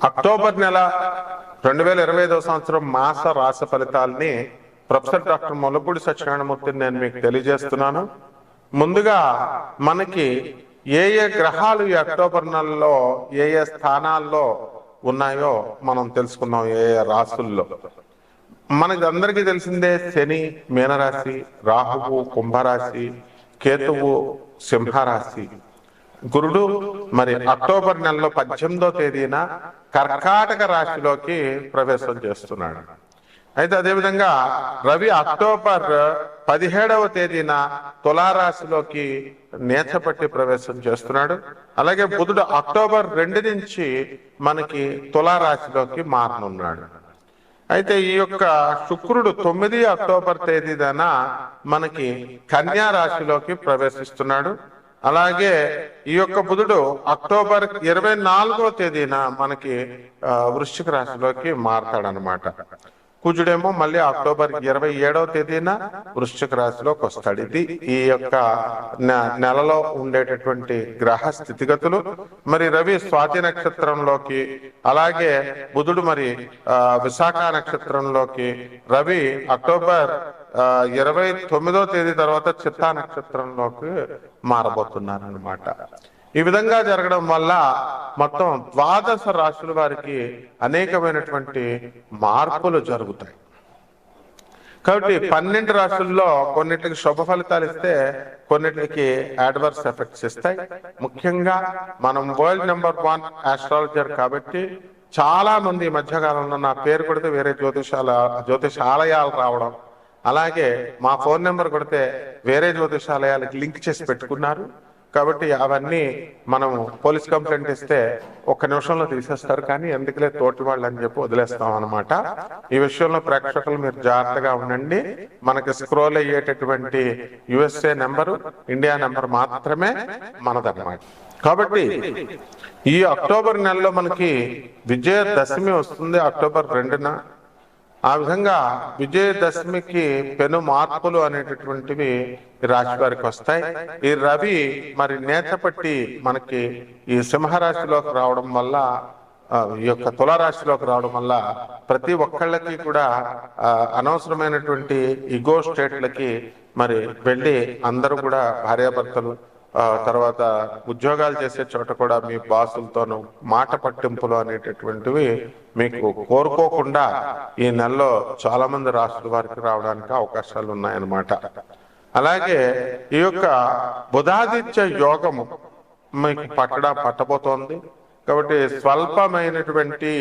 October నెల 2025 సంవత్సరం మాస రాశి ఫలితాలని ప్రొఫెసర్ డాక్టర్ ముల్లపూడి సత్యనారాయణమూర్తిని నేను మీకు తెలియజేస్తున్నాను. ముందుగా మనకి ఏ ఏ గ్రహాలు ఈ అక్టోబర్ నెలలో ఏ ఏ స్థానాల్లో ఉన్నాయో మనం తెలుసుకుందాం. ఏ ఏ రాశుల్లో మనకి అందరికీ తెలిసిందే, శని మీనరాశి, రాహువు కుంభరాశి, కేతువు సింహరాశి, గురుడు మరి అక్టోబర్ నెలలో 18వ తేదీన కర్కాటక రాశిలోకి ప్రవేశం చేస్తున్నాడు. అయితే అదేవిధంగా రవి అక్టోబర్ 17వ తేదీన తులారాశిలోకి నేచపట్టి ప్రవేశం చేస్తున్నాడు. అలాగే బుధుడు అక్టోబర్ 2 నుంచి మనకి తులారాశిలోకి మారనున్నాడు. అయితే ఈ యొక్క శుక్రుడు 9 అక్టోబర్ తేదీన మనకి కన్యా రాశిలోకి ప్రవేశిస్తున్నాడు. అలాగే ఈ యొక్క బుధుడు అక్టోబర్ 24వ తేదీన మనకి వృశ్చిక రాశిలోకి మారతాడనమాట. కుజుడేమో మళ్ళీ అక్టోబర్ 27వ తేదీన వృశ్చిక రాశిలోకి వస్తాడు. ఇది ఈ యొక్క నెలలో ఉండేటటువంటి గ్రహ స్థితిగతులు. మరి రవి స్వాతి నక్షత్రంలోకి, అలాగే బుధుడు మరి విశాఖ నక్షత్రంలోకి, రవి అక్టోబర్ 29వ తేదీ తర్వాత చిత్తా నక్షత్రంలోకి మారబోతున్నారు అనమాట. ఈ విధంగా జరగడం వల్ల మొత్తం 12 రాశుల వారికి అనేకమైనటువంటి మార్పులు జరుగుతాయి. కాబట్టి 12 రాశుల్లో కొన్నిటికి శుభ ఫలితాలు ఇస్తే కొన్నిటికి అడ్వర్స్ ఎఫెక్ట్స్ ఇస్తాయి. ముఖ్యంగా మనం వరల్డ్ నెంబర్ 1 ఆస్ట్రాలజర్ కాబట్టి చాలా మంది ఈ మధ్యకాలంలో నా పేరు కొడితే వేరే జ్యోతిషాలయాలు రావడం, అలాగే మా ఫోన్ నెంబర్ కొడితే వేరే జ్యోతిషాలయాలకు లింక్ చేసి పెట్టుకున్నారు. కాబట్టి అవన్నీ మనము పోలీస్ కంప్లైంట్ ఇస్తే 1 నిమిషంలో తీసేస్తారు, కానీ ఎందుకులే తోటి వాళ్ళు అని చెప్పి వదిలేస్తాం అనమాట. ఈ విషయంలో ప్రేక్షకులు మీరు జాగ్రత్తగా ఉండండి. మనకి స్క్రోల్ అయ్యేటటువంటి USA నెంబరు, ఇండియా నెంబర్ మాత్రమే మనదన్నమాట. కాబట్టి ఈ అక్టోబర్ నెలలో మనకి విజయదశమి వస్తుంది అక్టోబర్ 2న. ఆ విధంగా విజయదశమికి పెను మార్పులు అనేటటువంటివి రాశి వారికి వస్తాయి. ఈ రవి మరి నేచపట్టి మనకి ఈ సింహరాశిలోకి రావడం వల్ల, ఈ యొక్క తులారాశిలోకి రావడం వల్ల ప్రతి ఒక్కళ్ళకి కూడా అనవసరమైనటువంటి ఇగో స్టేట్లకి మరి వెళ్ళి అందరూ కూడా భార్యాభర్తలు, తర్వాత ఉద్యోగాలు చేసే చోట కూడా మీ బాసులతోనూ మాట పట్టింపులు అనేటటువంటివి మీకు కోరుకోకుండా ఈ నెలలో చాలా మంది రాష్ట్రాల వారికి రావడానికి అవకాశాలు ఉన్నాయన్నమాట. అలాగే ఈ యొక్క బుధాదిత్య యోగము మీకు పట్టబోతోంది. కాబట్టి స్వల్పమైనటువంటి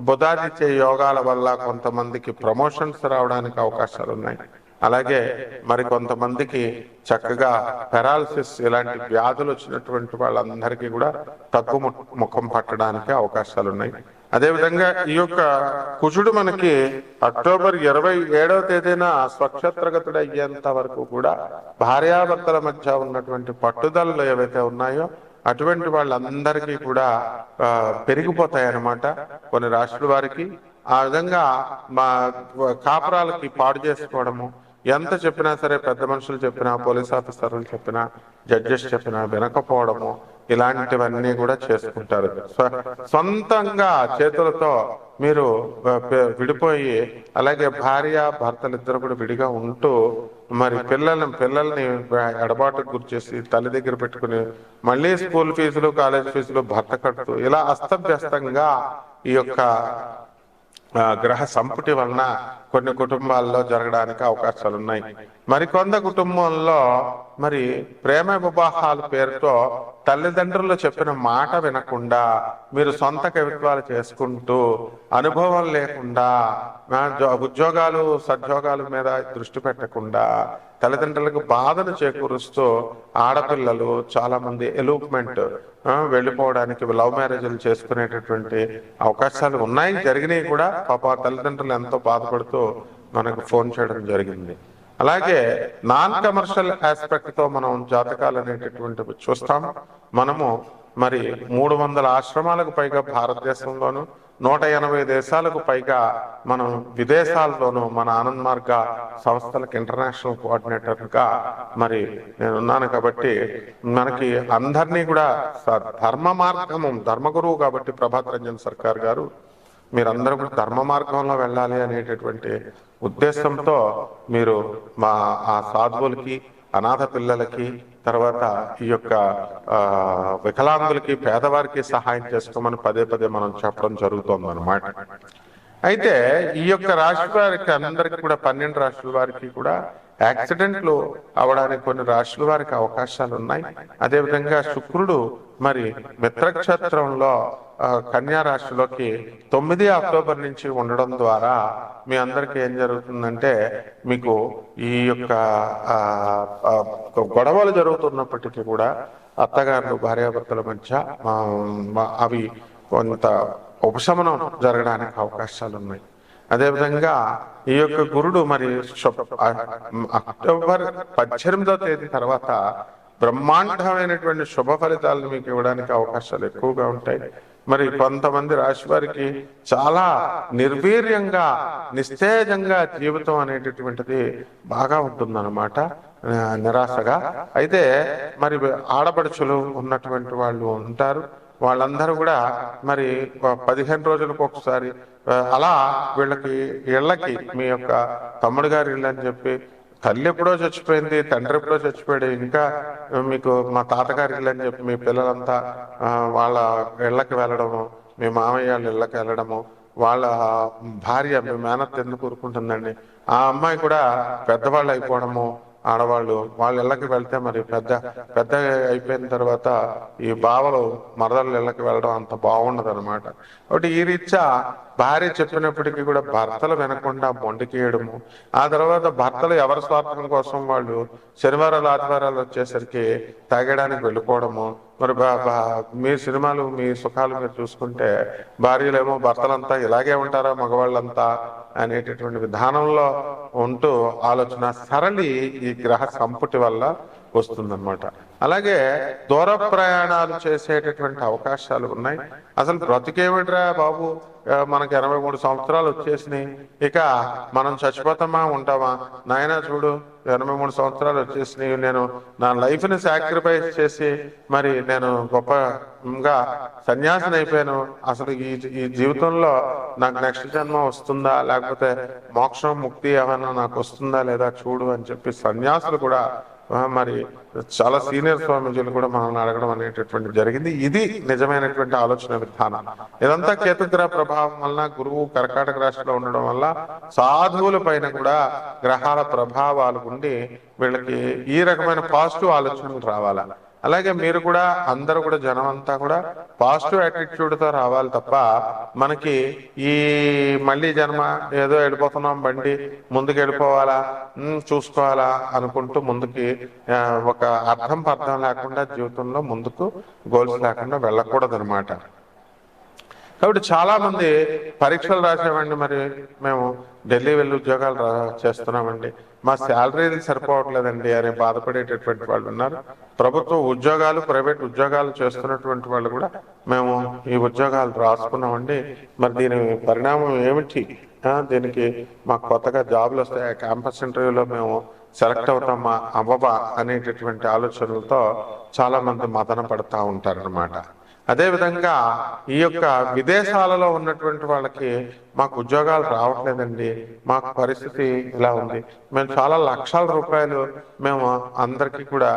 బుధాదిత్య యోగాల వల్ల కొంతమందికి ప్రమోషన్స్ రావడానికి అవకాశాలు ఉన్నాయి. అలాగే మరి కొంతమందికి చక్కగా పెరాలసిస్ ఇలాంటి వ్యాధులు వచ్చినటువంటి వాళ్ళందరికీ కూడా తగ్గు ముఖం పట్టడానికి అవకాశాలు ఉన్నాయి. అదేవిధంగా ఈ యొక్క కుజుడు మనకి అక్టోబర్ 27వ తేదీన స్వక్షేత్రగతుడు అయ్యేంత వరకు కూడా భార్యాభర్తల మధ్య ఉన్నటువంటి పట్టుదలలు ఏవైతే ఉన్నాయో అటువంటి వాళ్ళందరికీ కూడా పెరిగిపోతాయి అన్నమాట కొన్ని రాష్ట్రాల వారికి. ఆ విధంగా మా కాపురాలకి పాడు చేసుకోవడము, ఎంత చెప్పినా సరే పెద్ద మనుషులు చెప్పినా, పోలీస్ ఆఫీసర్లు చెప్పినా, జడ్జెస్ చెప్పినా వినకపోవడము, ఇలాంటివన్నీ కూడా చేసుకుంటారు. సొంతంగా చేతులతో మీరు విడిపోయి, అలాగే భార్య భర్తలు ఇద్దరు కూడా విడిగా ఉంటూ మరి పిల్లల్ని ఎడబాటుకు గురిచేసి తల్లి దగ్గర పెట్టుకుని మళ్ళీ స్కూల్ ఫీజులు, కాలేజ్ ఫీజులు భర్త కడుతూ ఇలా అస్తవ్యస్తంగా ఈ యొక్క గ్రహ సంపుటి వలన కొన్ని కుటుంబాల్లో జరగడానికి అవకాశాలు ఉన్నాయి. మరికొంత కుటుంబంలో మరి ప్రేమ వివాహాల పేరుతో తల్లిదండ్రులు చెప్పిన మాట వినకుండా మీరు సొంత కవిత్వాలు చేసుకుంటూ అనుభవం లేకుండా ఉద్యోగాలు సద్యోగాల మీద దృష్టి పెట్టకుండా తల్లిదండ్రులకు బాధను చేకూరుస్తూ ఆడపిల్లలు చాలా మంది ఎలూప్మెంట్ వెళ్ళిపోవడానికి, లవ్ మ్యారేజ్లు చేసుకునేటటువంటి అవకాశాలు ఉన్నాయి, జరిగినాయి కూడా. పాప తల్లిదండ్రులు ఎంతో బాధపడుతూ మనకు ఫోన్ చేయడం జరిగింది. అలాగే నాన్ కమర్షియల్ ఆస్పెక్ట్ తో మనం జాతకాలు అనేటటువంటివి చూస్తాం. మనము మరి 300 ఆశ్రమాలకు పైగా భారతదేశంలోను, 180 దేశాలకు పైగా మనం విదేశాల్లోనూ మన ఆనంద్ మార్గ సంస్థలకు ఇంటర్నేషనల్ కోఆర్డినేటర్ గా మరి నేనున్నాను. కాబట్టి మనకి అందరినీ కూడా ధర్మ మార్గము, ధర్మగురువు కాబట్టి ప్రభాత్ రంజన్ సర్కార్ గారు మీరందరూ కూడా ధర్మ మార్గంలో వెళ్ళాలి అనేటటువంటి ఉద్దేశంతో మీరు మా ఆ సాధువులకి, అనాథ పిల్లలకి, తర్వాత ఈ యొక్క వికలాంగులకి, పేదవారికి సహాయం చేసుకోమని పదే పదే మనం చెప్పడం జరుగుతుంది అన్నమాట. అయితే ఈ యొక్క రాశి వారికి అందరికి కూడా 12 రాశుల వారికి కూడా యాక్సిడెంట్లు అవడానికి కొన్ని రాశుల వారికి అవకాశాలు ఉన్నాయి. అదేవిధంగా శుక్రుడు మరి మిత్రక్షేత్రంలో కన్యా రాశిలోకి 9 అక్టోబర్ నుంచి ఉండడం ద్వారా మీ అందరికి ఏం జరుగుతుందంటే, మీకు ఈ యొక్క గొడవలు జరుగుతున్నప్పటికీ కూడా అత్తగారు భార్యాభర్తల మధ్య అవి కొంత ఉపశమనం జరగడానికి అవకాశాలు ఉన్నాయి. అదేవిధంగా ఈ యొక్క గురుడు మరి అక్టోబర్ 18వ తేదీ తర్వాత బ్రహ్మాండమైనటువంటి శుభ ఫలితాలను మీకు ఇవ్వడానికి అవకాశాలు ఎక్కువగా ఉంటాయి. మరి కొంతమంది రాశి వారికి చాలా నిర్వీర్యంగా, నిస్తేజంగా జీవితం అనేటటువంటిది బాగా ఉంటుందన్నమాట, నిరాశగా. అయితే మరి ఆడపడుచులు ఉన్నటువంటి వాళ్ళు ఉంటారు, వాళ్ళందరూ కూడా మరి 15 రోజులకు ఒకసారి అలా వీళ్ళకి ఇళ్ళకి, మీ యొక్క తమ్ముడు గారి ఇల్లు అని చెప్పి, తల్లి ఎప్పుడో చచ్చిపోయింది, తండ్రి ఎప్పుడో చచ్చిపోయాడు, ఇంకా మీకు మా తాతగారి ఇల్లు అని చెప్పి మీ పిల్లలంతా వాళ్ళ ఇళ్ళకి వెళ్ళడము, మీ మామయ్య వాళ్ళ ఇళ్ళకి వెళ్ళడము, వాళ్ళ భార్య, మీ మేనత్త ఎందుకు ఊరుకుంటుందండి, ఆ అమ్మాయి కూడా పెద్దవాళ్ళు అయిపోవడము, ఆడవాళ్ళు వాళ్ళ ఇళ్ళకి వెళ్తే మరి పెద్ద అయిపోయిన తర్వాత ఈ బావలు మరదళ్ళ ఇళ్ళకి వెళ్ళడం అంత బాగుండదు అనమాట. కాబట్టి ఈ రీత్యా భార్య చెప్పినప్పటికీ కూడా భర్తలు వినకుండా మొండికేయడము, ఆ తర్వాత భర్తలు ఎవరి స్వార్థం కోసం వాళ్ళు శనివారాలు ఆదివారాలు వచ్చేసరికి తాగడానికి వెళ్ళిపోవడము. మరి మీ సినిమాలు, మీ సుఖాలు మీరు చూసుకుంటే భార్యలేమో భర్తలంతా ఇలాగే ఉంటారా మగవాళ్ళంతా అనేటటువంటి విధానంలో ఉంటూ ఆలోచన సరళి ఈ గ్రహ సంపుటి వల్ల వస్తుందన్నమాట. అలాగే దూర ప్రయాణాలు చేసేటటువంటి అవకాశాలు ఉన్నాయి. అసలు బ్రతికేమిట్రా బాబు, మనకి 83 సంవత్సరాలు వచ్చేసినాయి, ఇక మనం చచ్చిపోతామా ఉంటామా, నాయన చూడు 83 సంవత్సరాలు వచ్చేసినాయి, నేను నా లైఫ్ ని సాక్రిఫైస్ చేసి మరి నేను గొప్పగా సన్యాసిని అయిపోయాను, అసలు ఈ జీవితంలో నాకు నెక్స్ట్ జన్మ వస్తుందా, లేకపోతే మోక్షం, ముక్తి ఏమన్నా నాకు వస్తుందా లేదా చూడు అని చెప్పి సన్యాసులు కూడా మరి చాలా సీనియర్ స్వామీజీలు కూడా మనల్ని అడగడం అనేటటువంటి జరిగింది. ఇది నిజమైనటువంటి ఆలోచన విధానం. ఇదంతా కేతుగ్రహ ప్రభావం వలన, గురువు కర్కాటక రాశిలో ఉండడం వల్ల సాధువుల పైన కూడా గ్రహాల ప్రభావాలు ఉండి వీళ్ళకి ఈ రకమైన పాజిటివ్ ఆలోచనలు రావాలా. అలాగే మీరు కూడా, అందరూ కూడా, జనం అంతా కూడా పాజిటివ్ యాటిట్యూడ్ తో రావాలి తప్ప మనకి ఈ మళ్ళీ జన్మ ఏదో వెళ్ళిపోతున్నాం, బండి ముందుకు వెళ్ళిపోవాలా, చూసుకోవాలా అనుకుంటూ ముందుకి ఒక అర్థం పర్థం లేకుండా జీవితంలో ముందుకు గోల్స్ లేకుండా వెళ్ళకూడదు అనమాట. కాబట్టి చాలా మంది పరీక్షలు రాసామండి, మరి మేము ఢిల్లీ వెళ్ళి ఉద్యోగాలు చేస్తున్నామండి, మా శాలరీలు సరిపోవట్లేదండి అని బాధపడేటటువంటి వాళ్ళు ఉన్నారు. ప్రభుత్వ ఉద్యోగాలు, ప్రైవేట్ ఉద్యోగాలు చేస్తున్నటువంటి వాళ్ళు కూడా మేము ఈ ఉద్యోగాలు రాసుకున్నామండి, మరి దీని పరిణామం ఏమిటి, దీనికి మాకు కొత్తగా జాబులు వస్తాయి, క్యాంపస్ ఇంటర్వ్యూలో మేము సెలెక్ట్ అవుతామా అవ్వబా అనేటటువంటి ఆలోచనలతో చాలా మంది మదన పడతా ఉంటారనమాట. అదేవిధంగా ఈ యొక్క విదేశాలలో ఉన్నటువంటి వాళ్ళకి మాకు ఉద్యోగాలు రావట్లేదండి, మాకు పరిస్థితి ఇలా ఉంది, మేము చాలా లక్షల రూపాయలు మేము అందరికీ కూడా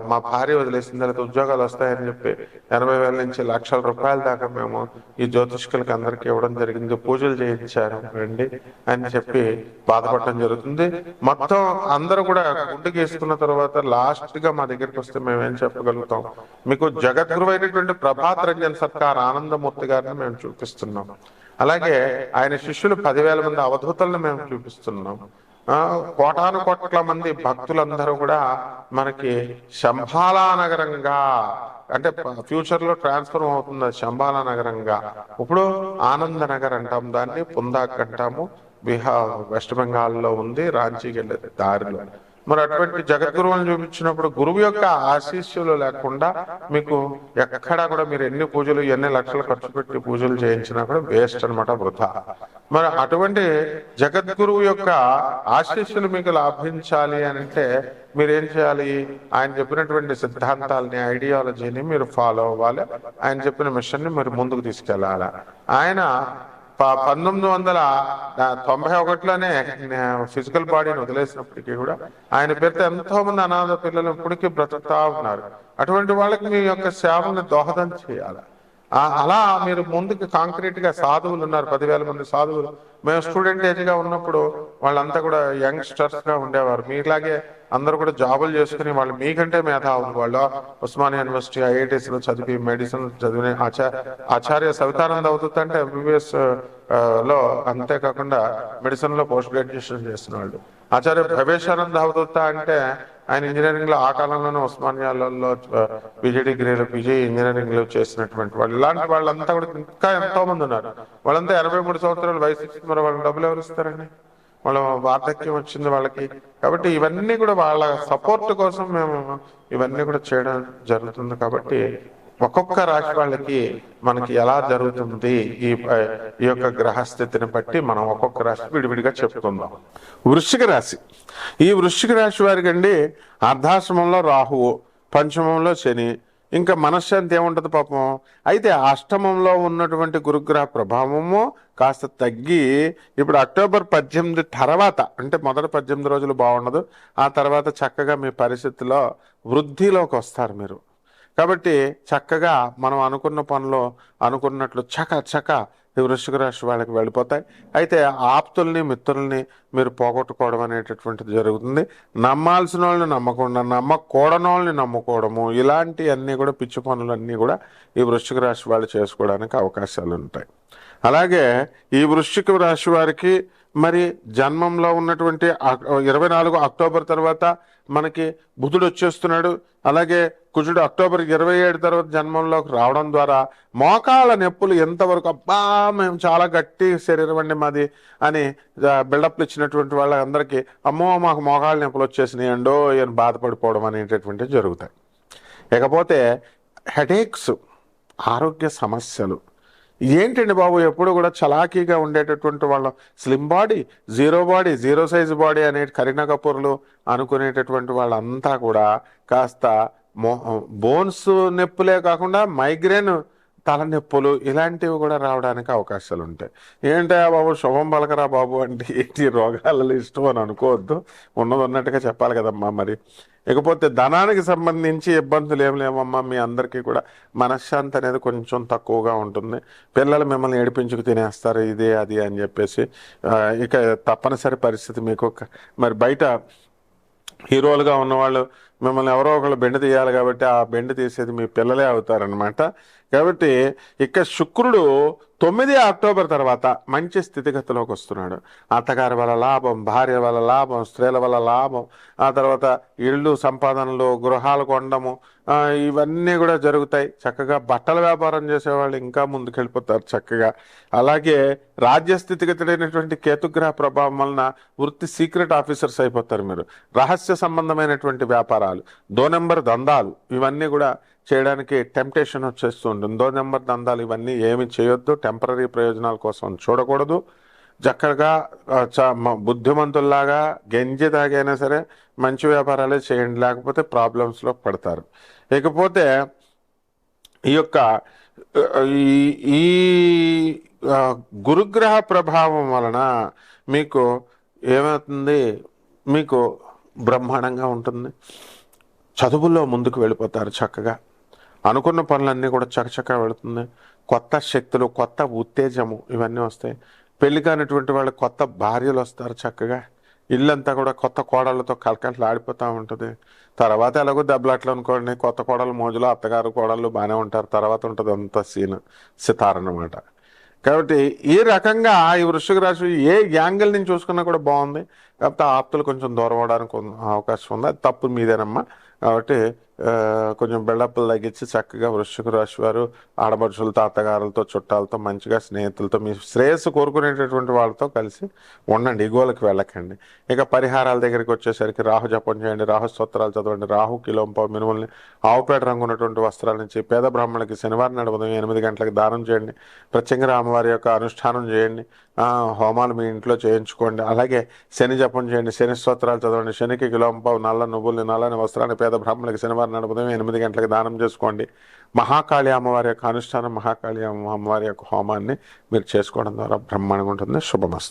మా భార్య వదిలేసింది, లేదా ఉద్యోగాలు వస్తాయని చెప్పి 80,000 నుంచి లక్షల రూపాయల దాకా మేము ఈ జ్యోతిష్కులకి అందరికి ఇవ్వడం జరిగింది, పూజలు చేయించారు రండి అని చెప్పి బాధపడటం జరుగుతుంది. మొత్తం అందరూ కూడా గుండు గీసుకున్న తర్వాత లాస్ట్ గా మా దగ్గరికి వస్తే మేమేం చెప్పగలుగుతాం, మీకు జగద్గురు అయినటువంటి ప్రభాత్ రంజన్ సర్కార్ ఆనందమూర్తి గారిని మేము చూపిస్తున్నాం. అలాగే ఆయన శిష్యులు 10,000 మంది అవధూతలను మేము చూపిస్తున్నాం. కోటాను కోట్ల మంది భక్తులందరూ కూడా మనకి శంబాలా నగరంగా, అంటే ఫ్యూచర్ లో ట్రాన్స్ఫర్మ్ అవుతుంది శంబాలా నగరంగా, ఇప్పుడు ఆనంద నగర్ అంటాం దాన్ని, పుందాక్ అంటాము, వెస్ట్ బెంగాల్లో ఉంది, రాంచీకి వెళ్ళే దారిలో. మరి అటువంటి జగద్గురువుని చూపించినప్పుడు గురువు యొక్క ఆశీస్సులు లేకుండా మీకు ఎక్కడా కూడా మీరు ఎన్ని పూజలు ఎన్ని లక్షలు ఖర్చు పెట్టి పూజలు చేయించినా కూడా వేస్ట్ అనమాట, వృధా. మరి అటువంటి జగద్గురువు యొక్క ఆశీస్సులు మీకు లాభించాలి అని అంటే మీరేం చేయాలి? ఆయన చెప్పినటువంటి సిద్ధాంతాలని, ఐడియాలజీని మీరు ఫాలో అవ్వాలి. ఆయన చెప్పిన మిషన్ ని మీరు ముందుకు తీసుకెళ్ళాలి. ఆయన 1991లోనే ఫిజికల్ బాడీని వదిలేసినప్పటికీ కూడా ఆయన పేరుతో ఎంతో మంది అనాథ పిల్లలు ఇప్పటికీ బ్రతుకుతా ఉన్నారు. అటువంటి వాళ్ళకి మీ యొక్క సేవల్ని దోహదం చేయాలి. అలా మీరు ముందుకు కాంక్రీట్ గా సాధువులు ఉన్నారు, 10,000 మంది సాధువులు. మేము స్టూడెంట్ ఏజ్ గా ఉన్నప్పుడు వాళ్ళంతా కూడా యంగ్స్టర్స్ గా ఉండేవారు. మీలాగే అందరూ కూడా జాబులు చేసుకుని వాళ్ళు మీకంటే మేధావులు. వాళ్ళు ఉస్మానియా యూనివర్సిటీ IITs లో చదివి మెడిసిన్ చదివిన ఆచార్య సవితానంద అవధూత అంటే MBBS లో, అంతేకాకుండా మెడిసిన్ లో పోస్ట్ గ్రాడ్యుయేషన్ చేసిన వాళ్ళు. ఆచార్య భవేశానంద అవధూత అంటే ఆయన ఇంజనీరింగ్ లో ఆ కాలంలోనే ఉస్మానియాలలో PG డిగ్రీలు, PG ఇంజనీరింగ్ లో చేసినటువంటి వాళ్ళు. ఇలాంటి వాళ్ళంతా కూడా ఇంకా ఎంతో మంది ఉన్నారు. వాళ్ళంతా 83 సంవత్సరాలు వయసు ఇచ్చింది. మరి వాళ్ళకి డబ్బులు ఎవరు ఇస్తారండి? వాళ్ళ వార్ధక్యం వచ్చింది వాళ్ళకి. కాబట్టి ఇవన్నీ కూడా వాళ్ళ సపోర్ట్ కోసం మేము ఇవన్నీ కూడా చేయడం జరుగుతుంది. కాబట్టి ఒక్కొక్క రాశి వాళ్ళకి మనకి ఎలా జరుగుతుంది ఈ యొక్క గ్రహస్థితిని బట్టి మనం ఒక్కొక్క రాశి విడివిడిగా చెప్పుకుందాం. వృశ్చిక రాశి. ఈ వృశ్చిక రాశి వారికి అండి అర్ధాశ్రమంలో రాహువు, పంచమంలో శని, ఇంకా మనశ్శాంతి ఏముంటది పాపం. అయితే అష్టమంలో ఉన్నటువంటి గురుగ్రహ ప్రభావము కాస్త తగ్గి ఇప్పుడు అక్టోబర్ 18 తర్వాత, అంటే మొదటి 18 రోజులు బాగుండదు, ఆ తర్వాత చక్కగా మీ పరిస్థితిలో వృద్ధిలోకి వస్తారు మీరు. కాబట్టి చక్కగా మనం అనుకున్న పనులు అనుకున్నట్లు చక ఈ వృశ్చిక రాశి వాళ్ళకి వెళ్ళిపోతాయి. అయితే ఆప్తుల్ని, మిత్రుల్ని మీరు పోగొట్టుకోవడం అనేటటువంటిది జరుగుతుంది. నమ్మాల్సిన వాళ్ళని నమ్మకుండా నమ్మకూడని వాళ్ళని నమ్ముకోవడము, ఇలాంటివన్నీ కూడా పిచ్చి పనులన్నీ కూడా ఈ వృశ్చిక రాశి వాళ్ళు చేసుకోవడానికి అవకాశాలు ఉంటాయి. అలాగే ఈ వృశ్చిక రాశి వారికి మరి జన్మంలో ఉన్నటువంటి 24 అక్టోబర్ తర్వాత మనకి బుధుడు వచ్చేస్తున్నాడు. అలాగే కుజుడు అక్టోబర్ 27 తర్వాత జన్మంలోకి రావడం ద్వారా మోకాళ్ళ నొప్పులు ఎంతవరకు, అబ్బా మేము చాలా గట్టి శరీరం అండి మాది అని బిల్డప్లు ఇచ్చినటువంటి వాళ్ళందరికీ అమ్మో మాకు మోకాళ్ళ నొప్పులు వచ్చేసినాయి అండో అని బాధపడిపోవడం అనేటటువంటివి జరుగుతాయి. ఇకపోతే హెడేక్స్, ఆరోగ్య సమస్యలు. ఏంటండి బాబు ఎప్పుడు కూడా చలాకీగా ఉండేటటువంటి వాళ్ళం, slim body, zero size body అనే కరీనా కపూర్లు అనుకునేటటువంటి వాళ్ళంతా కూడా కాస్త బోన్స్ నొప్పులే కాకుండా మైగ్రేన్, తలనొప్పులు ఇలాంటివి కూడా రావడానికి అవకాశాలు ఉంటాయి. ఏంటా బాబు శుభం పలకరా బాబు అంటే ఏంటి రోగాలలో ఇష్టం అని అనుకోవద్దు, ఉన్నది ఉన్నట్టుగా చెప్పాలి కదమ్మా. మరి ఇకపోతే ధనానికి సంబంధించి ఇబ్బందులు ఏం లేవమ్మా. మీ అందరికీ కూడా మనశ్శాంతి అనేది కొంచెం తక్కువగా ఉంటుంది. పిల్లలు మిమ్మల్ని ఏడిపించుకు తినేస్తారు ఇది అది అని చెప్పేసి ఇక తప్పనిసరి పరిస్థితి మీకు. మరి బయట హీరోలుగా ఉన్నవాళ్ళు మిమ్మల్ని ఎవరో ఒకళ్ళు బెండు తీయాలి కాబట్టి ఆ బెండు తీసేది మీ పిల్లలే అవుతారనమాట. కాబట్టి ఇక శుక్రుడు 9 అక్టోబర్ తర్వాత మంచి స్థితిగతిలోకి వస్తున్నాడు. అత్తగారి వల్ల లాభం, భార్య వల్ల లాభం, స్త్రీల వల్ల లాభం, ఆ తర్వాత ఇళ్ళు సంపాదనలు, గృహాలు కొనడము, ఇవన్నీ కూడా జరుగుతాయి. చక్కగా బట్టల వ్యాపారం చేసేవాళ్ళు ఇంకా ముందుకెళ్ళిపోతారు చక్కగా. అలాగే రాజ్య స్థితిగతుడైనటువంటి కేతుగ్రహ ప్రభావం వలన వృత్తి సీక్రెట్ ఆఫీసర్స్ అయిపోతారు మీరు. రహస్య సంబంధమైనటువంటి వ్యాపారాలు, 2 నెంబర్ దందాలు ఇవన్నీ కూడా చేయడానికి టెంప్టేషన్ వచ్చేస్తూ ఉంటుంది. 2 నెంబర్ దందాలు ఇవన్నీ ఏమి చేయొద్దు, టెంపరీ ప్రయోజనాల కోసం చూడకూడదు. చక్కగా బుద్ధిమంతుల్లాగా గంజి తాగైనా సరే మంచి వ్యాపారాలే చేయండి, లేకపోతే ప్రాబ్లమ్స్లో పడతారు. ఇకపోతే ఈ యొక్క ఈ గురుగ్రహ ప్రభావం వలన మీకు ఏమవుతుంది, మీకు బ్రహ్మాండంగా ఉంటుంది. చదువుల్లో ముందుకు వెళ్ళిపోతారు చక్కగా. అనుకున్న పనులన్నీ కూడా చకచకా వెళుతుంది. కొత్త శక్తులు, కొత్త ఉత్తేజము ఇవన్నీ వస్తాయి. పెళ్లి కానిటువంటి వాళ్ళు కొత్త భార్యలు వస్తారు చక్కగా. ఇల్లంతా కూడా కొత్త కోడళ్ళతో కలకట్లు ఆడిపోతూ ఉంటుంది. తర్వాత ఎలాగో దెబ్బలాట్లు అనుకోండి, కొత్త కోడలు మోజులో అత్తగారు కోడళ్ళు బాగానే ఉంటారు. తర్వాత ఉంటుంది అంత సితారన్నమాట. కాబట్టి ఈ రకంగా ఈ వృశ్చిక రాశి ఏ యాంగిల్ నుంచి చూసుకున్నా కూడా బాగుంది. కాకపోతే ఆప్తులు కొంచెం దూరం అవడానికి అవకాశం ఉంది. అది తప్పు మీదేనమ్మా. కాబట్టి కొంచెం బిల్డప్లు తగ్గించి చక్కగా వృశ్చిక రాశి వారు ఆడపడుచులతో, తాతగారులతో, చుట్టాలతో, మంచిగా స్నేహితులతో, మీ శ్రేయస్సు కోరుకునేటటువంటి వాళ్ళతో కలిసి ఉండండి, ఈగోలకు వెళ్ళకండి. ఇక పరిహారాల దగ్గరికి వచ్చేసరికి రాహు జపం చేయండి, రాహు స్తోత్రాలు చదవండి, రాహు కిలోంపావు మినుముల్ని ఆవుపేట రంగు ఉన్నటువంటి వస్త్రాల నుంచి పేద బ్రాహ్మణులకి శనివారం నాడు ఉదయం 8 గంటలకు దానం చేయండి. ప్రత్యంగర అమ్మవారి యొక్క అనుష్ఠానం చేయండి. హోమాలు మీ ఇంట్లో చేయించుకోండి. అలాగే శని జపం చేయండి, శని స్తోత్రాలు చదవండి, శనికి కిలోంపావు నల్ల నువ్వుల్ని, నల్లని వస్త్రాన్ని పేద బ్రాహ్మణులకి శనివారం నాడు ఉదయం 8 గంటలకు దానం చేసుకోండి. మహాకాళి అమ్మవారి యొక్క అనుష్ఠానం, మహాకాళి అమ్మవారి యొక్క హోమాన్ని మీరు చేసుకోవడం ద్వారా బ్రహ్మాండంగా ఉంటుంది. శుభమస్తు.